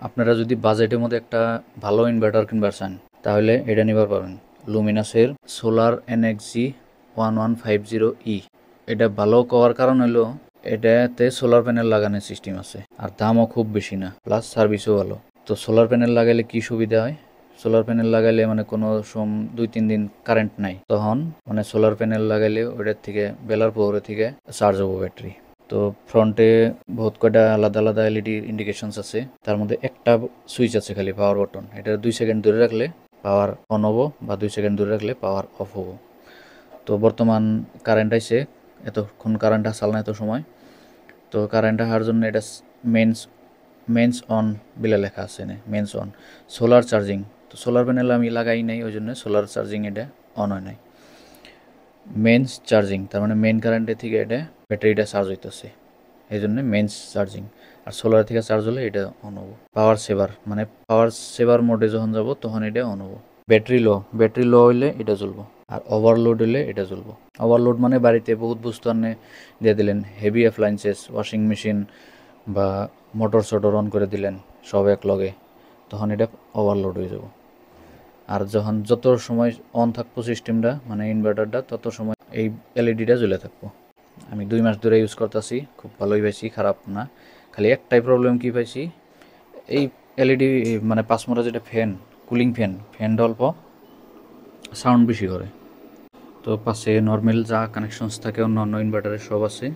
আপনারা যদি বাজেটের মধ্যে একটা ভালো ইনভার্টার কিনবার চান তাহলে এটা নিবার পাবেন লুমিনাসের সোলার এনএক্সজি 1150E। এটা ভালো করার কারণ হলো এটাতে সোলার প্যানেল লাগানোর সিস্টেম আছে আর দামও খুব বেশি না, প্লাস সার্ভিসও ভালো। তো সোলার প্যানেল লাগাইলে কি সুবিধা হয়, সোলার প্যানেল লাগাইলে মানে কোনো 2-3 দিন কারেন্ট নাই, তখন মানে সোলার প্যানেল লাগাইলে ওটার থেকে বেলার পরে থেকে চার্জ হবো ব্যাটারি। তো ফ্রন্টে বহুত কয়টা আলাদা আলাদা এলইডি ইন্ডিকেশনস আছে, তার মধ্যে একটা সুইচ আছে খালি পাওয়ার বাটন, এটা 2 সেকেন্ড ধরে রাখলে পাওয়ার অন হবো বা 2 সেকেন্ড ধরে রাখলে পাওয়ার অফ হবো। তো বর্তমান কারেন্ট আইছে, এতক্ষণ কারেন্ট আসল না এত সময়, তো কারেন্ট আসার জন্য এটা মেন্স অন বিলে লেখা আছে না, মেন্স অন সোলার চার্জিং। তো সোলার প্যানেল আমি লাগাই নাই, ওই জন্য সোলার চার্জিং এটা অন হয় নাই। মেন্স চার্জিং তার মানে মেন কারেন্টের থেকে এটা ব্যাটারিটা চার্জ হইতেছে, এই জন্য মেন্স চার্জিং। আর সোলার থেকে চার্জ হলে এটা অন হবো। পাওয়ার সেভার মানে পাওয়ার সেভার মোডে যখন যাব তখন এটা অন হবো। ব্যাটারি লো হইলে এটা জ্বলবো, আর ওভারলোড হলে এটা জ্বলবো। ওভারলোড মানে বাড়িতে বহুত বস্তু আনে দিয়ে দিলেন, হেভি অ্যাপ্লায়েন্সেস, ওয়াশিং মেশিন বা মোটর সটর অন করে দিলেন সব এক লগে, তখন এটা ওভারলোড হয়ে যাব। আর যখন যত সময় অন থাকবো সিস্টেমটা মানে ইনভার্টারটা, তত সময় এই এলইডিটা জ্বলে থাকবো। আমি 2 মাস ধরে ইউজ করতেছি, খুব ভালোই পাইছি, খারাপ না। খালি একটাই প্রবলেম কি পাইছি, এই এলইডি মানে পাঁচমোড়া যেটা ফ্যান, কুলিং ফ্যানটা অল্প সাউন্ড বেশি করে। তো পাশে নর্মাল যা কানেকশনস থাকে অন্য অন্য ইনভার্টারের সব আছে,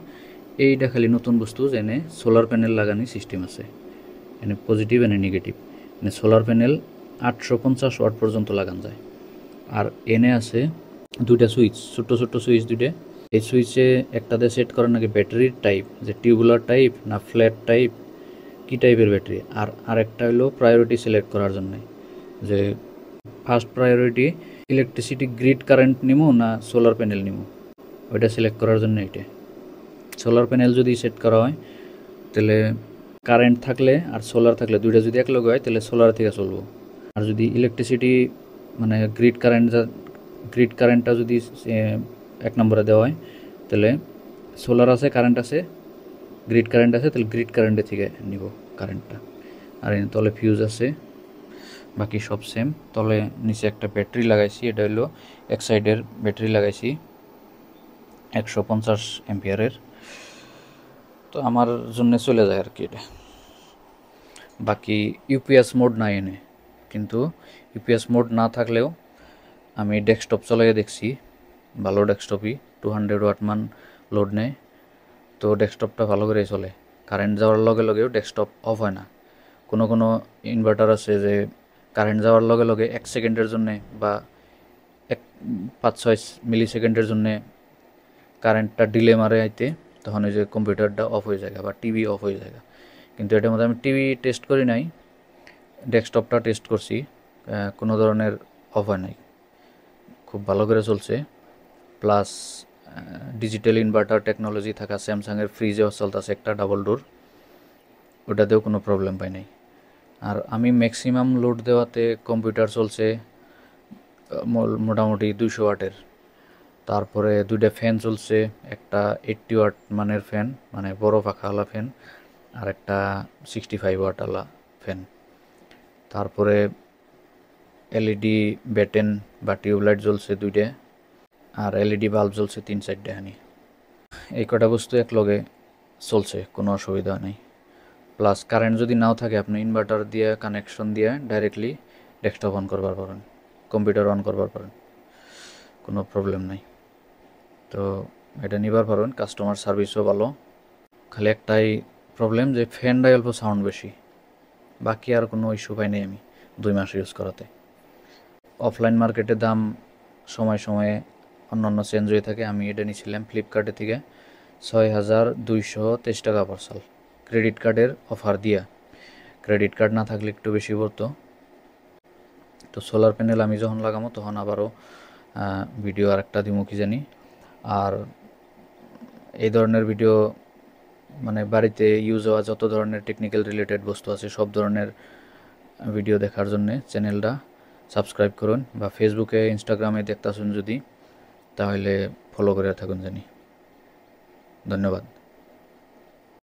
এইটা খালি নতুন বস্তু যেনে সোলার প্যানেল লাগানি সিস্টেম আছে, এনে পজিটিভ এনে নেগেটিভ। মানে সোলার প্যানেল 850 ওয়াট পর্যন্ত লাগান যায়। আর এনে আছে 2টা সুইচ, ছোট্ট ছোট্ট সুইচ 2টা। এই সুইচে একটাতে সেট করেন নাকি ব্যাটারির টাইপ, যে টিউবুলার টাইপ না ফ্ল্যাট টাইপ, কী টাইপের ব্যাটারি। আর আরেকটা হলো প্রায়োরিটি সিলেক্ট করার জন্য, যে first priority electricity grid current নিমো না সোলার প্যানেল নিমো, ওইটা সিলেক্ট করার জন্য এটা। সোলার প্যানেল যদি সেট করা হয় তাহলে কারেন্ট থাকলে আর সোলার থাকলে দুইটা যদি এক লগে হয় তাহলে সোলার থেকে চলবো। আর যদি ইলেকট্রিসিটি মানে গ্রিড কারেন্টটা যদি 1 নম্বরে দেওয়া হয় তাহলে সোলার আছে, কারেন্ট আছে, গ্রিড কারেন্ট আছে, তাহলে গ্রিড কারেন্টের থেকে নিব কারেন্টটা। আর তলে ফিউজ আছে, বাকি সব সেম। তলে নিচে একটা ব্যাটারি লাগাইছি, এটা হলো এক সাইডের ব্যাটারি লাগাইছি 150 এম্পিয়ারের। তো আমার জন্য চলে যায় আর কি এটা। বাকি ইউপিএস মোড নাই এনে, কিন্তু ইউপিএস মোড না থাকলেও আমি ডেস্কটপ চালিয়ে দেখছি, ভালো ডেস্কটপই 200 ওয়াট মান লোড নেয়, তো ডেস্কটপটা ভালো করে চলে। কারেন্ট যাওয়ার লগে লগেও ডেস্কটপ অফ হয় না। কোনো কোনো ইনভার্টার আছে যে কারেন্ট যাওয়ার লগে লগে 1 সেকেন্ডের জন্যে বা 5-6 মিলি সেকেন্ডের জন্যে কারেন্টটা ডিলে মারে আইতে, তখন ওই যে কম্পিউটারটা অফ হয়ে যায় বা টিভি অফ হয়ে যায়। কিন্তু এটার মধ্যে আমি টিভি টেস্ট করি নাই, ডেস্কটপটা টেস্ট করছি, কোনো ধরনের অফ হয় নাই, খুব ভালো করে চলছে। প্লাস ডিজিটাল ইনভার্টার টেকনোলজি থাকা স্যামসাংয়ের ফ্রিজেও চলতেছে একটা ডাবল ডোর, ওটাতেও কোনো প্রবলেম পাই নাই। আর আমি ম্যাক্সিমাম লোড দেওয়াতে কম্পিউটার চলছে মোটামুটি 200 ওয়াটের। তারপরে 2টা ফ্যান চলছে, একটা 80 ওয়াট মানের ফ্যান মানে বড় পাখাওয়ালা ফ্যান, আর একটা 65 ওয়াটওয়ালা ফ্যান। তারপরে এলইডি ব্যাটেন বা টিউবলাইট জ্বলছে 2টা, আর এলইডি বাল্ব জ্বলছে 3-4টা হানি। এই কটা বস্তু এক লগে চলছে, কোনো অসুবিধা নেই। প্লাস কারেন্ট যদি নাও থাকে আপনি ইনভার্টার দিয়ে কানেকশন দিয়ে ডাইরেক্টলি ডেস্কটপ অন করবার পারেন, কম্পিউটার অন করবার পারেন, কোনো প্রবলেম নাই। তো এটা নিবার পারেন, কাস্টমার সার্ভিসও ভালো। খালি একটাই প্রবলেম যে ফ্যানটাই অল্প সাউন্ড বেশি, বাকি আর কোনো ইস্যু পাই নাই আমি 2 মাস ইউজ করাতে। অফলাইন মার্কেটের দাম সময় সময়ে অন্যান্য চেঞ্জ হয়ে থাকে। আমি এটা নিয়েছিলাম ফ্লিপকার্টের থেকে 6223 টাকা পার সাল, ক্রেডিট কার্ডের অফার দিয়া। ক্রেডিট কার্ড না থাকলে একটু বেশি পড়তো। তো সোলার প্যানেল আমি যখন লাগাবো তখন আবারও ভিডিও আরেকটা দিমু কি জানি। আর এই ধরনের ভিডিও মানে বাড়িতে ইউজ হওয়া যত ধরনের টেকনিক্যাল রিলেটেড বস্তু আছে সব ধরনের ভিডিও দেখার জন্য চ্যানেলটা সাবস্ক্রাইব করুন, বা ফেসবুকে ইনস্টাগ্রামে দেখতেছেন যদি তাহলে ফলো করে থাকুন জানি। ধন্যবাদ।